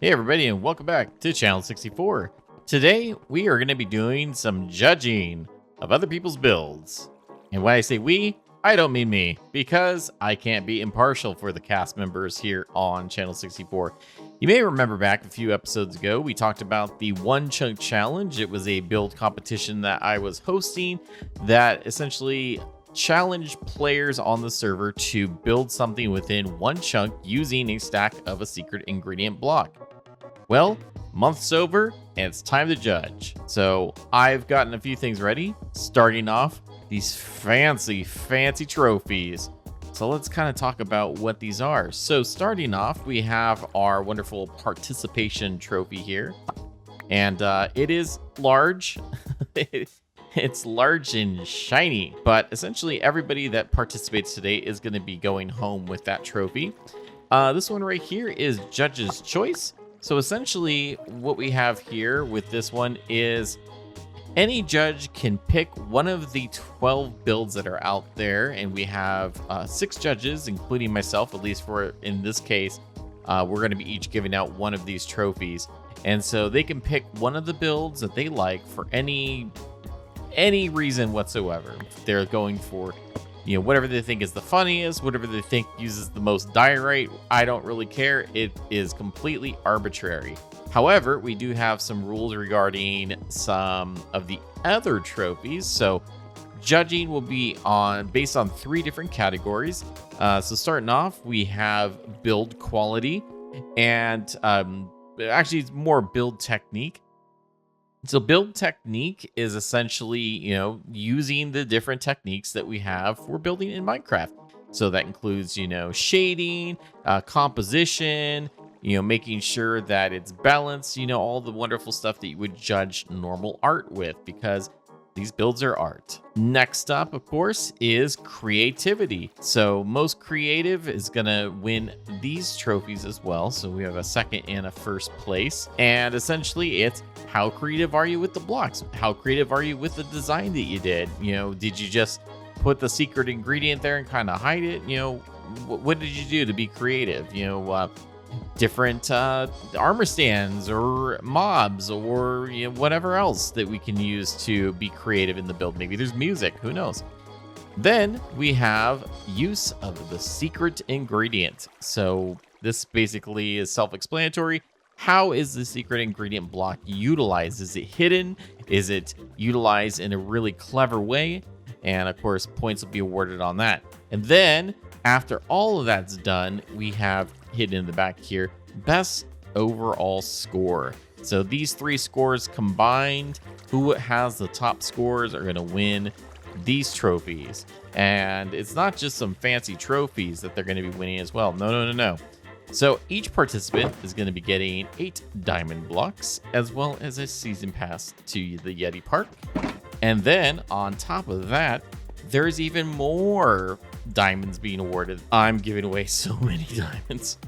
Hey everybody, and welcome back to Channel 64. Today we are going to be doing some judging of other people's builds. And when I say we, I don't mean me, because I can't be impartial for the cast members here on Channel 64. You may remember back a few episodes ago, we talked about the One Chunk Challenge. It was a build competition that I was hosting that essentially challenge players on the server to build something within one chunk using a stack of a secret ingredient block. Well, month's over and it's time to judge. So I've gotten a few things ready, starting off these fancy trophies. So let's kind of talk about what these are. So starting off, we have our wonderful participation trophy here, and it is large. It's large and shiny, but essentially everybody that participates today is going to be going home with that trophy. This one right here is Judge's Choice. So essentially what we have here with this one is any judge can pick one of the 12 builds that are out there, and we have 6 judges, including myself, at least for in this case. We're going to be each giving out one of these trophies, and so they can pick one of the builds that they like for any reason whatsoever. They're going for, you know, whatever they think is the funniest, whatever they think uses the most diorite. I don't really care. It is completely arbitrary. However, we do have some rules regarding some of the other trophies. So judging will be based on 3 different categories. So starting off, we have build quality, and actually it's more build technique. So build technique is essentially, you know, using the different techniques that we have for building in Minecraft. So that includes, you know, shading, composition, you know, making sure that it's balanced, you know, all the wonderful stuff that you would judge normal art with, because these builds are art. Next up, of course, is creativity. So most creative is gonna win these trophies as well. So we have a second and a first place. And essentially it's how creative are you with the blocks? How creative are you with the design that you did? You know, did you just put the secret ingredient there and kind of hide it? You know, what did you do to be creative? You know, different armor stands or mobs, or you know, whatever else that we can use to be creative in the build. Maybe there's music, who knows. Then we have use of the secret ingredient. So this basically is self-explanatory. How is the secret ingredient block utilized? Is it hidden? Is it utilized in a really clever way? And of course, points will be awarded on that. And then after all of that's done, we have hidden in the back here, best overall score. So these 3 scores combined, who has the top scores are going to win these trophies. And it's not just some fancy trophies that they're going to be winning as well. No. So each participant is going to be getting 8 diamond blocks, as well as a season pass to the Yeti Park. And then on top of that, there's even more diamonds being awarded. I'm giving away so many diamonds.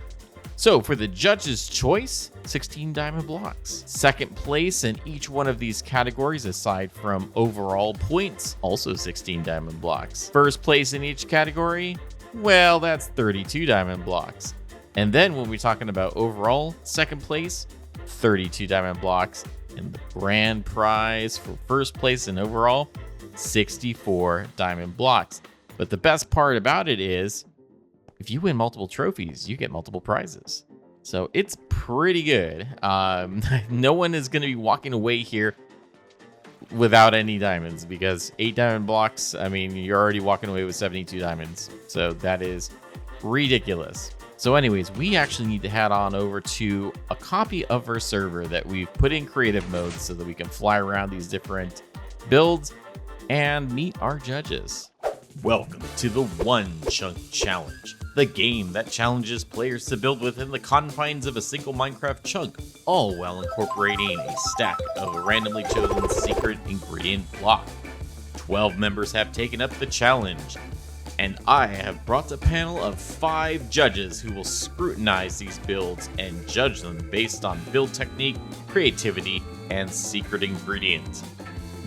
So for the judge's choice, 16 diamond blocks. Second place in each one of these categories, aside from overall points, also 16 diamond blocks. First place in each category, well, that's 32 diamond blocks. And then when we're talking about overall, second place, 32 diamond blocks. And the grand prize for first place in overall, 64 diamond blocks. But the best part about it is, if you win multiple trophies, you get multiple prizes. So it's pretty good. No one is going to be walking away here without any diamonds, because 8 diamond blocks, I mean, you're already walking away with 72 diamonds. So that is ridiculous. So anyways, we actually need to head on over to a copy of our server that we've put in creative mode so that we can fly around these different builds and meet our judges. Welcome to the One Chunk Challenge, the game that challenges players to build within the confines of a single Minecraft chunk, all while incorporating a stack of a randomly chosen secret ingredient block. 12 members have taken up the challenge, and I have brought a panel of 5 judges who will scrutinize these builds and judge them based on build technique, creativity, and secret ingredient.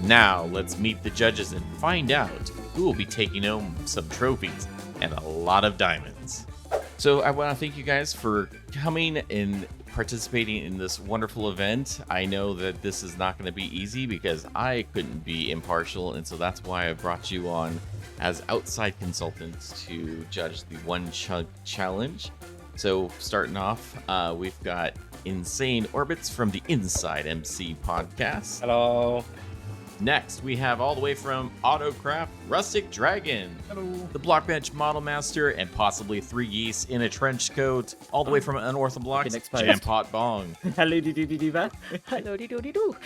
Now let's meet the judges and find out who will be taking home some trophies and a lot of diamonds. So I want to thank you guys for coming and participating in this wonderful event. I know that this is not going to be easy because I couldn't be impartial, and so that's why I brought you on as outside consultants to judge the One Chunk Challenge. So starting off, we've got Insane Orbits from the Inside MC podcast. Hello. Next, we have all the way from Autocraft, Rustic Dragon. Hello. The Blockbench Model Master, and possibly 3 geese in a trench coat. All the way from Unorthodox, Jampot Bong. Hello, doo-doo-doo-doo there. Hello, doo-doo-doo-doo.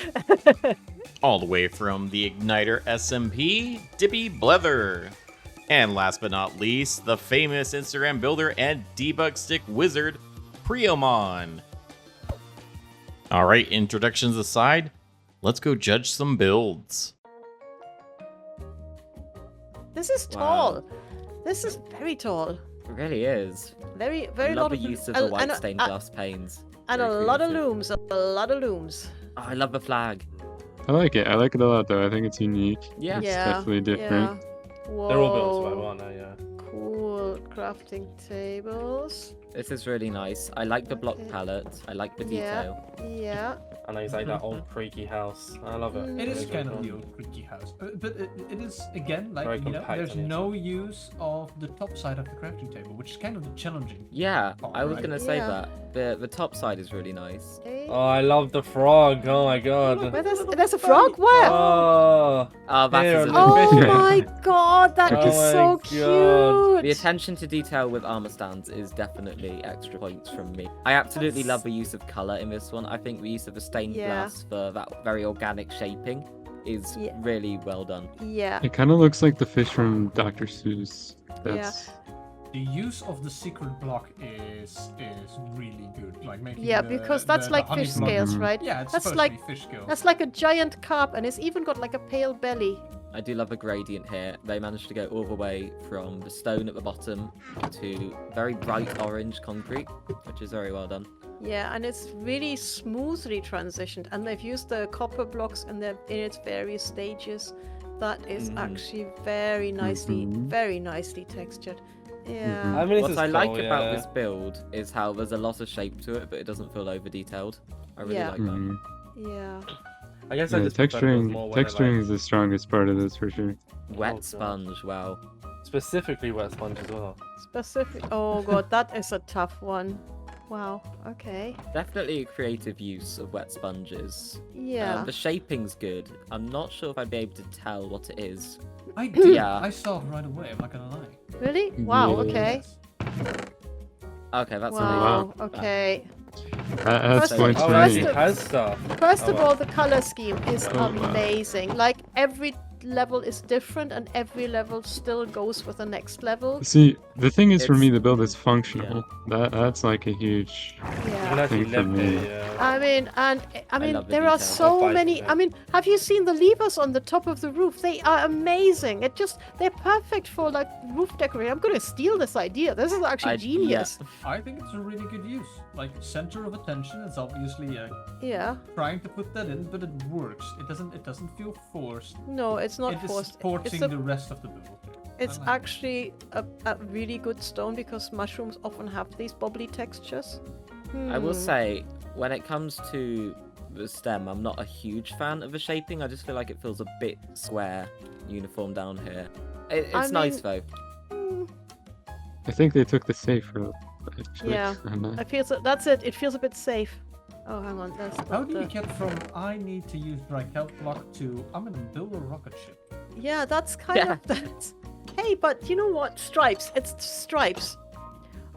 All the way from the Igniter SMP, Dippy Blether. And last but not least, the famous Instagram builder and debug stick wizard, Priomon. All right, introductions aside, let's go judge some builds. This is tall. This is very tall. It really is. Very I lot love the of use of the white stained glass panes. and Very a lot of creative. looms. A lot of looms. Oh, I love the flag. I like it. I like it a lot, though. I think it's unique. Yeah. It's Yeah, definitely different. Yeah. Whoa. They're all built by one, yeah. Cool crafting tables. This is really nice. I like the block Okay. palette. I like the Yeah. detail. Yeah. And it's like that old creaky house. I love it. Mm. It is It's kind really of the cool. old creaky house, but it is again like Very you know, compact there's on the no use of the top side of the crafting table, which is kind of the challenging. Yeah, Oh, I was right. gonna say Yeah. that. The top side is really nice. Okay. Oh, I love the frog. Oh my Look, god. where there's a frog. Where? Oh. Oh, that Here, is a look. little Oh bit. my god, that Oh is my so God. The cute. attention to detail with armor stands is definitely extra points from me. I absolutely love the use of color in this one. I think the use of the stained Yeah. glass for that very organic shaping is Yeah. really well done. Yeah. It kind of looks like the fish from Dr. Seuss. That's The use of the secret block is really good. Like making Yeah, the, because that's the like honey fish block- scales, Mhm. right? Yeah, it's That's supposed like- to be fish scales. That's like a giant carp, and it's even got like a pale belly. I do love the gradient here. They managed to go all the way from the stone at the bottom to very bright orange concrete, which is very well done. Yeah, and it's really smoothly transitioned, and they've used the copper blocks in its various stages. That is Mhm. actually very nicely, Mhm. very nicely textured. Yeah. Mhm. I mean, What this I is like cool, about yeah. this build is how there's a lot of shape to it, but it doesn't feel over detailed. I really Yeah. like that. mhm. Yeah. I guess I Yeah, just prefer those texturing. more when I Texturing like is the strongest part of this for sure. Wet Oh, God. sponge, wow. specifically wet sponge as well. Specific. Oh god, that is a tough one. Wow. Okay. Definitely a creative use of wet sponges. Yeah. The shaping's good. I'm not sure if I'd be able to tell what it is. I did. Yeah. I saw it right away. I'm not gonna lie. Really? Wow. Yeah. Okay. Okay, that's Wow. Wow. Okay. That's First- points Oh, for it first me. actually has stuff. First Oh, of wow. all, the color scheme is Oh, wow. amazing. Like every level is different, and every level still goes with the next level. See, the thing is for me, It's- the build is functional. That's like a huge. You can Yeah. actually Thing for live me. here, yeah. I mean, and I mean, love the there are detail. so I'll many. fight I mean, have you seen the levers on the top of the roof? They are amazing. They're perfect for like roof decorating. I'm gonna steal this idea. This is actually genius. I think it's a really good use. Like center of attention. It's obviously Yeah. trying to put that in, but it works. It doesn't feel forced. No, it's not It is forced. supporting It's the rest of the build. It's I like it. actually a really good stone because mushrooms often have these bubbly textures. I will Hmm. say, when it comes to the stem, I'm not a huge fan of the shaping. I just feel like it feels a bit square, uniform down here. It's I nice mean- though. Hmm. I think they took the safe route. Actually. Yeah. And, It feels that's it. It feels a bit safe. Oh, hang on. That's How not do you the... get from I need to use dry kelp block to I'm gonna build a rocket ship? Yeah, that's kind Yeah. of that. Hey, but you know what? Stripes. It's stripes.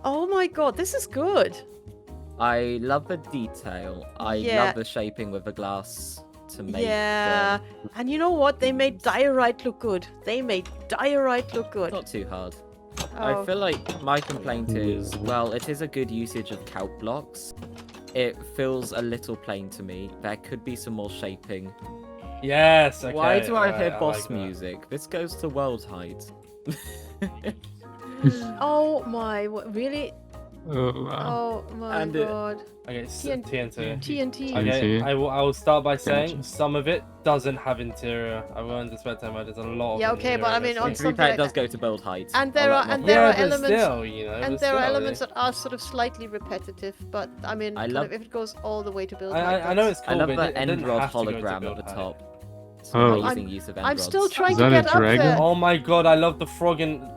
Oh my god, this is good. I love the detail. I Yeah. love the shaping with the glass to make. Yeah. And you know what? They made diorite look good. They made diorite look good. Not too hard. Oh. I feel like my complaint is, well, it is a good usage of calc blocks. It feels a little plain to me. There could be some more shaping. Yes. Okay. Why do I hear alright, boss like that. music? This goes to World Height. Oh my, what, really? Oh, wow. Oh my And it- god. Okay, TNT. TNT. TNT. Okay, TNT. I will start by saying Gotcha. some of it doesn't have interior. I will understand that there's a lot of Yeah, okay, but I mean, interior on missing. To be something fair, like it does that- go to build height. And there I'll are let and Mark- there Yeah, are but elements still, you know, and but there are still, elements that are sort of slightly repetitive, but I mean, I kind love- of, if it goes all the way to build I height, know that's- it's I cool, love but the it end didn't rod have to go to hologram build at the height. top. It's Oh. amazing use of end I'm rods. still trying Is to that a get up dragon? there. Oh my god, I love the frog in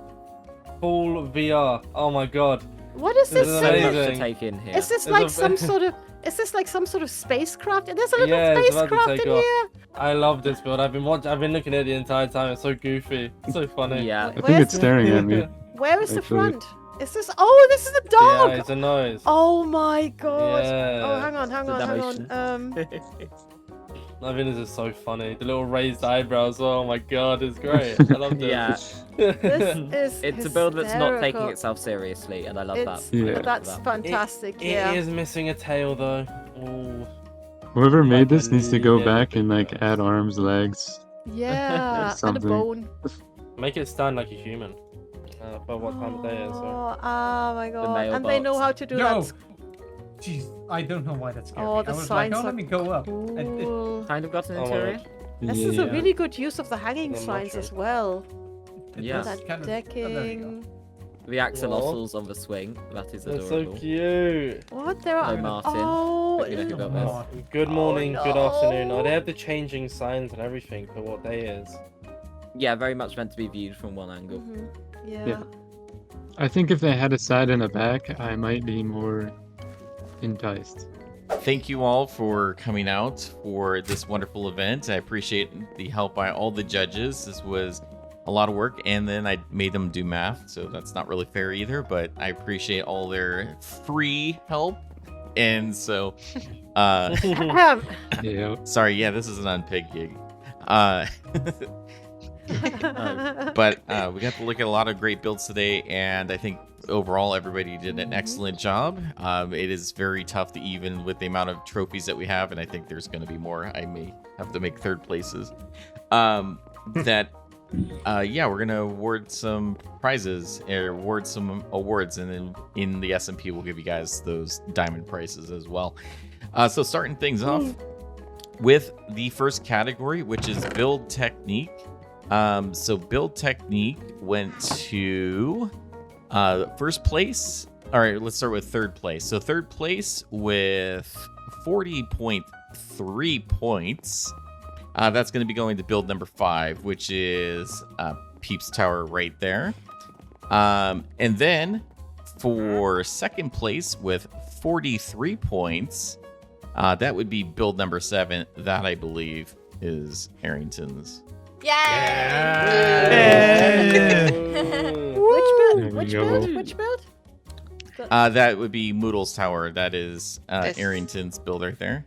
full VR. Oh my god. What is This this is So thing? much to amazing. take in here. Is this There's like a- some sort of? Is this like some sort of spacecraft? There's a little Yeah, it's about to spacecraft take in off. here. I love this build. I've been looking at it the entire time. It's so goofy. It's so funny. Yeah. I think Where's- it's staring at me. Where is the Actually. front? Is this? Oh, this is a dog. Yeah, it's a noise. Oh my god. Yeah. Oh, hang on, hang The on, hang motion. on. I think this is so funny. The little raised eyebrows. Oh my god, it's great. I love this. Yeah. This is. It's a build that's not taking hysterical. itself seriously, and I love It's, that. Yeah. I love That's that. fantastic. It yeah. is missing a tail though. Ooh. Whoever made this needs to go Yeah. back and like add arms, legs. Yeah, and a Something. bone. Make it stand like a human. For what time of day it is. So. Oh my god. And they know mailbox. how to do No. that. Jeez, I don't know why that scared Oh, me. the I was like, signs oh, are let me go up. And it- Cool. Kind of got an Oh my interior. god. This is a Yeah. really good use of the hanging The signs as mushroom. well. it Yeah. was That kind of- oh, there you go. decking. The axolotls on the swing. That is That's so adorable. cute. What? There are. No, Martin. Oh. But you know who got this. Oh, Good morning, good no. afternoon. Oh, they have the changing signs and everything for what day is. Yeah, very much meant to be viewed from one angle. Mhm. Yeah. Yeah. I think if they had a side and a back, I might be more enticed. Thank you all for coming out for this wonderful event. I appreciate the help by all the judges. This was a lot of work, and then I made them do math, so that's not really fair either, but I appreciate all their free help. And so, Yeah. sorry, yeah, this is an unpaid gig. But we got to look at a lot of great builds today, and I think overall everybody did an excellent job. It is very tough to even with the amount of trophies that we have, and I think there's going to be more. I may have to make third places. Yeah, we're gonna award some prizes, or award some awards, and then in the SMP we'll give you guys those diamond prices as well. So starting things off with the first category, which is build technique. So build technique went to first place. All right, let's start with third place. So third place with 40.3 points. That's going to be going to build number 5, which is Peeps Tower right there. And then for second place with 43 points, that would be build number 7. That I believe is Aerington's. Which build? There Which we go. build? Which build? That would be Moodle's Tower. That is This- Aerington's build right there.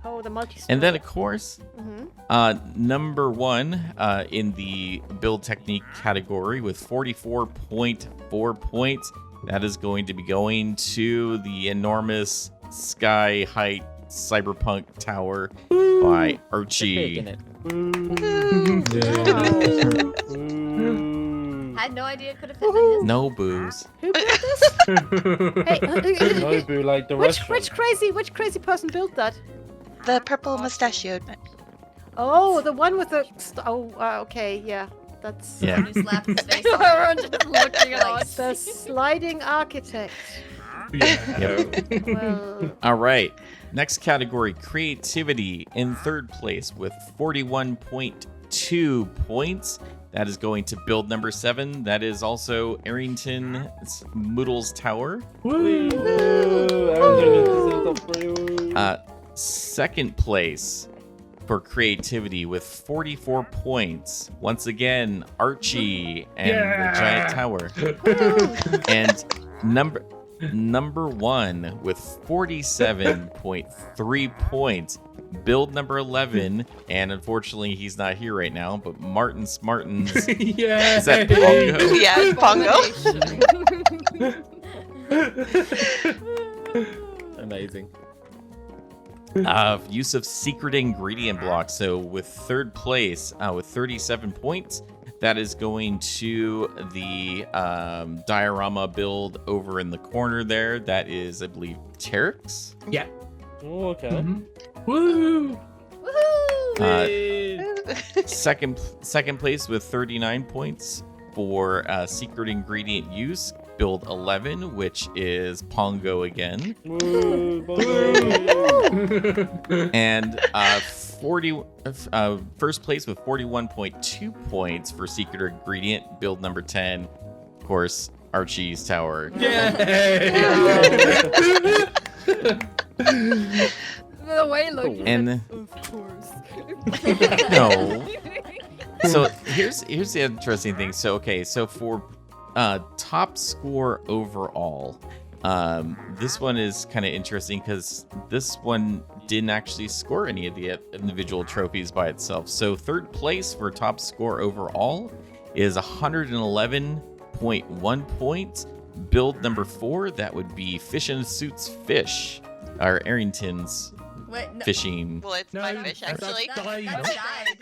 Oh, the multi. And then, of course, Mm-hmm. number 1 in the build technique category with 44.4 points. That is going to be going to the enormous Sky Height Cyberpunk Tower by Big Archie. in it. Had no idea it could have fit in his. No booze. Who built this? Hey, Nobu, like the restaurant. which crazy person built that? The purple mustachioed man. Oh, the one with the. Okay, yeah, that's. Yeah. He slapped his face. Everyone just looking at us. The sliding architect. Well, All right. Next category, creativity in third place with 41.2 points. That is going to build number 7. That is also Aerington's Moodle's Tower. Second place for creativity with 44 points. Once again, Archie and the Giant Tower. And number 1 with 47.3 points. Build number 11, and unfortunately he's not here right now, but Martin Smartins. Yeah. Is that Pongo? Yeah, Pongo. Amazing. Use of secret ingredient blocks. So with third place, with 37 points, that is going to the diorama build over in the corner there. That is, I believe, Terrick's. Yeah. Oh, okay. Mhm. Woo! Woohoo! Second place with 39 points for secret ingredient use, build 11, which is Pongo again. Woo! And first place with 41.2 points for secret ingredient, build number 10, of course, Archie's Tower. The way Loki And said, of course. no. So here's the interesting thing. So for top score overall, this one is kind of interesting because this one didn't actually score any of the individual trophies by itself. So third place for top score overall is 111.1 points. Build number 4, that would be Fish and Suits Fish, or Aerington's Wait, no. fishing. Well, it's my fish, actually. That's died.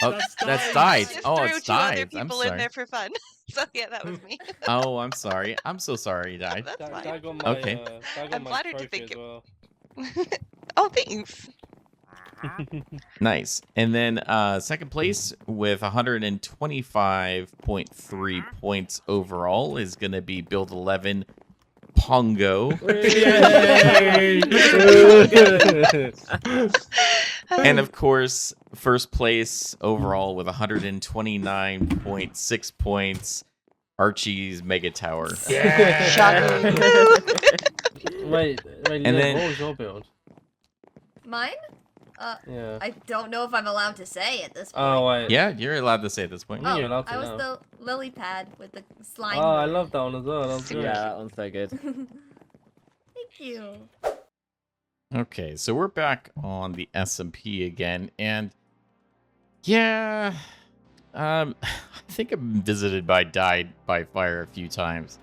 Oh, that's died. Oh, Threw it's two other died. I'm people in sorry. there for fun. So yeah, that was me. Oh, I'm sorry. I'm so sorry, died. That's fine. Tag on my, Okay. tag on I'm my flattered to trophy think as it- well. Oh, thanks. Nice. And then second place with 125.3 points overall is going to be build 11 Pongo. And of course, first place overall with 129.6 points, Archie's Mega Tower. Yeah. Wait, And Liv, then- what was your build? Mine? Yeah. I don't know if I'm allowed to say at this point. Oh, wait. Yeah, you're allowed to say at this point. Yeah, Oh, you're allowed to I was know. the lily pad with the slime. Oh, I bird. love that one as well. That was Yeah, good. that one's so good. Thank you. Okay, so we're back on the SMP again, and yeah, I think I've been visited by Died by Fire a few times.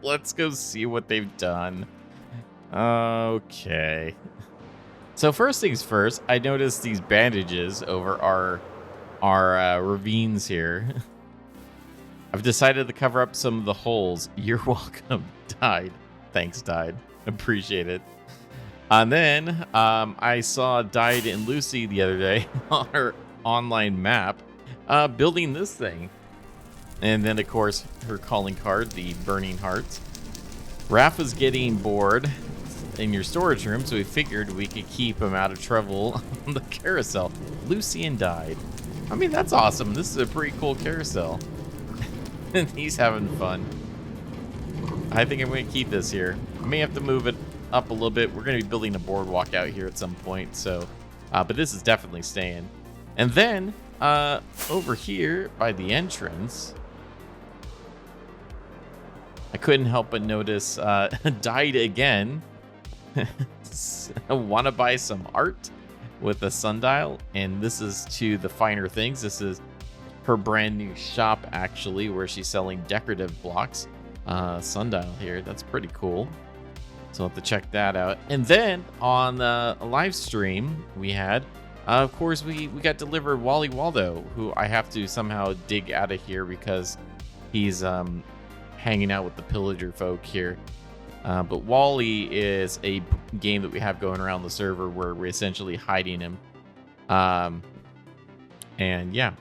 Let's go see what they've done. Okay. So first things first, I noticed these bandages over our ravines here. I've decided to cover up some of the holes. You're welcome, Died. Thanks, Died. Appreciate it. And then I saw Died and Lucy the other day on her online map building this thing. And then, of course, her calling card, the Burning Heart. Raph was getting bored in your storage room, so we figured we could keep him out of trouble on the carousel. Lucian died. I mean, that's awesome. This is a pretty cool carousel. And he's having fun. I think I'm going to keep this here. I may have to move it up a little bit. We're going to be building a boardwalk out here at some point, so... but this is definitely staying. And then, over here by the entrance... I couldn't help but notice Died again. Want to buy some art with a sundial, and this is to the Finer Things. This is her brand new shop, actually, where she's selling decorative blocks. Sundial here, that's pretty cool. So I'll have to check that out. And then on a live stream we had, of course, we got delivered Wally Waldo, who I have to somehow dig out of here because he's hanging out with the pillager folk here. But Wally is a game that we have going around the server where we're essentially hiding him. And yeah,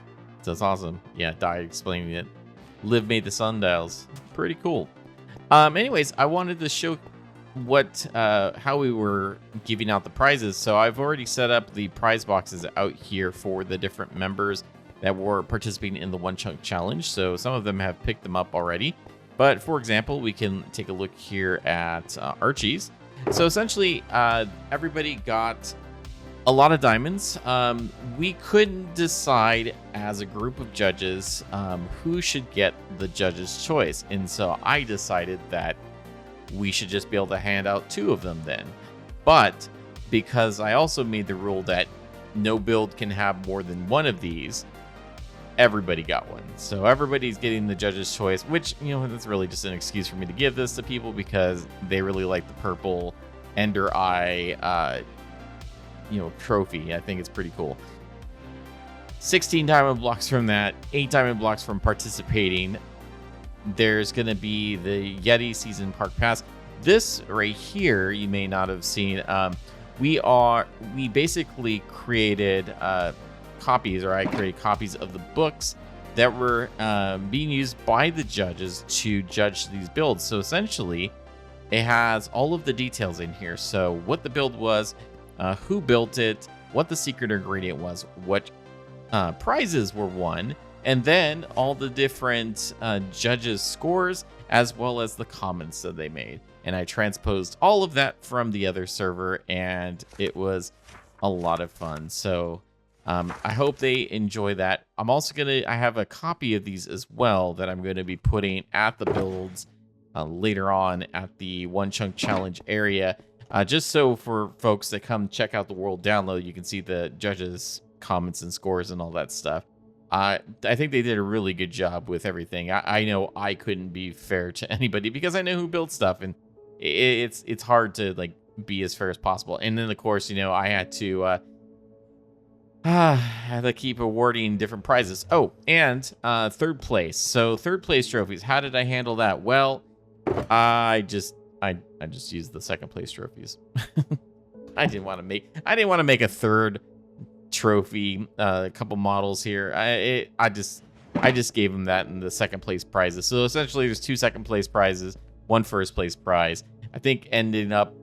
so it's awesome. Yeah, Died explaining it. Liv made the sundials. Pretty cool. Anyways, I wanted to show how we were giving out the prizes. So I've already set up the prize boxes out here for the different members that were participating in the One Chunk Challenge. So some of them have picked them up already. But for example, we can take a look here at Archie's. So essentially, everybody got a lot of diamonds. We couldn't decide as a group of judges who should get the judge's choice. And so I decided that we should just be able to hand out 2 of them then. But because I also made the rule that no build can have more than 1 of these, everybody got one. So everybody's getting the judge's choice, which, you know, that's really just an excuse for me to give this to people because they really like the purple Ender Eye trophy. I think it's pretty cool. 16 diamond blocks from that, 8 diamond blocks from participating. There's going to be the Yeti Season Park Pass. This right here, you may not have seen. We basically created copies, or I created copies of the books that were being used by the judges to judge these builds. So essentially, it has all of the details in here. So what the build was, who built it, what the secret ingredient was, what prizes were won, and then all the different judges' scores, as well as the comments that they made. And I transposed all of that from the other server, and it was a lot of fun. So I hope they enjoy that. I'm also I have a copy of these as well that I'm going to be putting at the builds later on at the One Chunk Challenge area. Just so for folks that come check out the world download, you can see the judges' comments and scores and all that stuff. I think they did a really good job with everything. I know I couldn't be fair to anybody because I know who built stuff, and it's hard to like be as fair as possible. And then of course, I had to keep awarding different prizes. Oh, and third place. So third place trophies. How did I handle that? Well, I just used the second place trophies. I didn't want to make a third trophy. A couple models here. I just gave them that in the second place prizes. So essentially, there's 2 second place prizes, 1 first place prize. I think ending up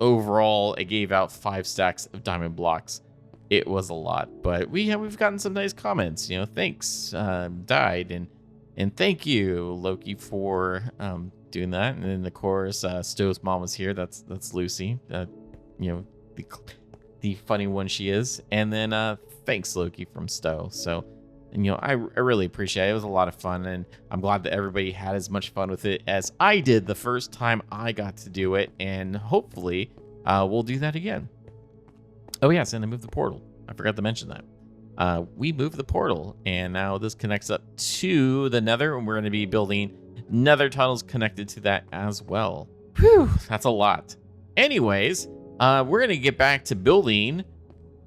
overall, it gave out 5 stacks of diamond blocks. It was a lot, but we've gotten some nice comments. Thanks, Died, and thank you, Loki, for doing that. And then of course, Stowe's mom was here. That's Lucy. The funny one she is. And then thanks, Loki, from Stowe. So, and I really appreciate it. It was a lot of fun, and I'm glad that everybody had as much fun with it as I did the first time I got to do it, and hopefully we'll do that again. Oh yes, and I moved the portal. I forgot to mention that. We moved the portal, and now this connects up to the Nether, and we're going to be building Nether tunnels connected to that as well. Whew, that's a lot. Anyways, we're going to get back to building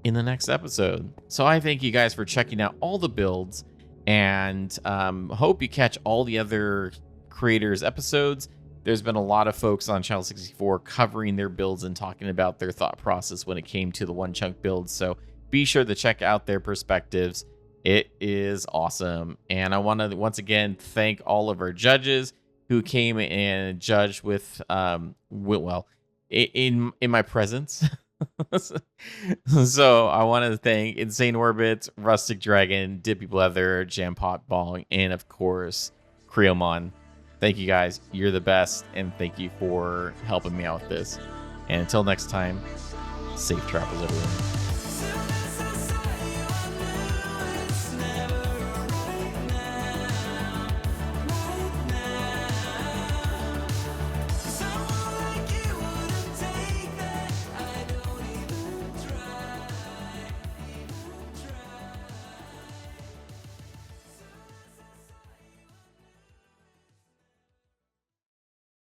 in the next episode. So I thank you guys for checking out all the builds, and hope you catch all the other creators' episodes. There's been a lot of folks on Channel 64 covering their builds and talking about their thought process when it came to the One Chunk builds. So be sure to check out their perspectives. It is awesome. And I want to once again thank all of our judges who came and judged with, well, in my presence. So I want to thank Insane Orbit, Rustic Dragon, Dippy Blether, Jampot Bong, and of course, Creomon. Thank you guys. You're the best, and thank you for helping me out with this. And until next time, safe travels, everyone.